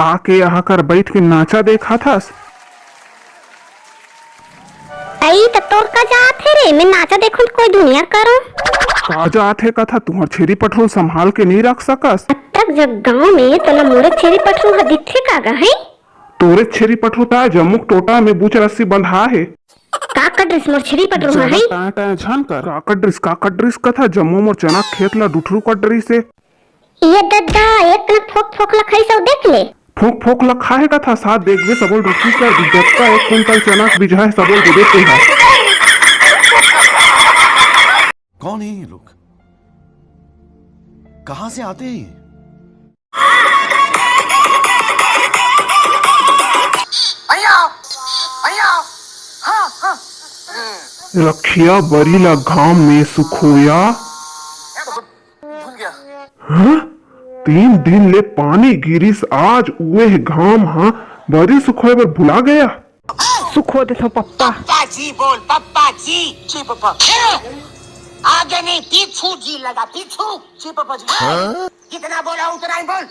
आके यहाँ कर बैठ के नाचा देखा था। आई तो तोर का जात है रे, मैं नाचा देखूं तो कोई दुनिया करो। का जात है कथा तुम्हार छेरी पटरू संभाल के नहीं रख सकस। अब तक जब गांव में तो मोरे छेरी पटरू ह दिखे कागा है। तोरे छेरी पटरू ता जमुक टोटा में बूच रस्सी बंधा है। का ड्रेस मोर छेरी पटरू है। झन कर काका ड्रेस कथा जम्मू मोर चना खेत ला डुठरू का ड्रेस से। ये दद्दा एक न फोक फोक लखाई सब देख ले। फोक फोक लखा है कथा साथ देखबे सबोल रुकी कर दिक्कत का 1 कुंटल चना बिझा है सबोल दे देते हैं। कौन है ये लोग, कहां से आते हैं? रखिया बरीला घाम में सुखोया। हाँ? 3 दिन ले पानी गिरिस आज उए घाम हाँ बरी सुखोए पर भुला गया। सुखो दे तो पप्पा। पप्पा जी बोल, पप्पा जी। जी पप्पा। आगे नहीं पीछू जी लगा, पीछू जी पप्पा जी। कितना बोला उतना ही बोल।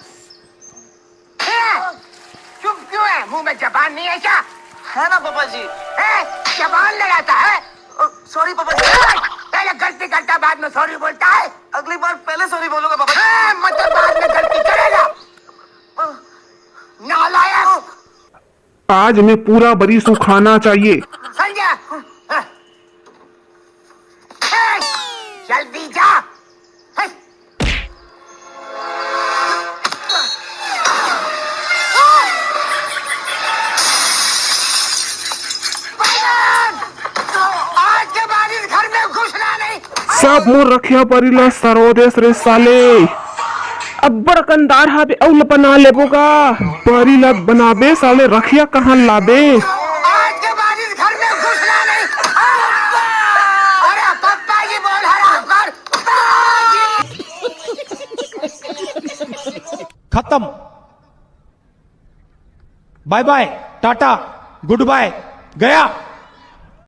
चुप क्यों है, मुंह में जबान नहीं है क्या? है ना पापा जी। है जबान लड़ाता है। सॉरी पापा जी। पहले गलती करता बाद में सॉरी बोलता है। अगली बार पहले सॉरी बोलूंगा पापा जी। मतलब बाद में गलती करेगा नालायक। आज में पूरा बरी सुखाना चाहिए। समझा? जल्दी जा। आज के बाद इस घर में घुसना नहीं। सब मोर रखिया बरीला सरोदेश रे साले। अब बड़कंदार हाबे औल बना लेबोगा बरीला बनाबे साले रखिया कहाँ लाबे। आज के बाद इस घर में घुसना नहीं। अरे पप्पा जी बोल हराम कर। खत्म, bye bye, tata, goodbye, गया।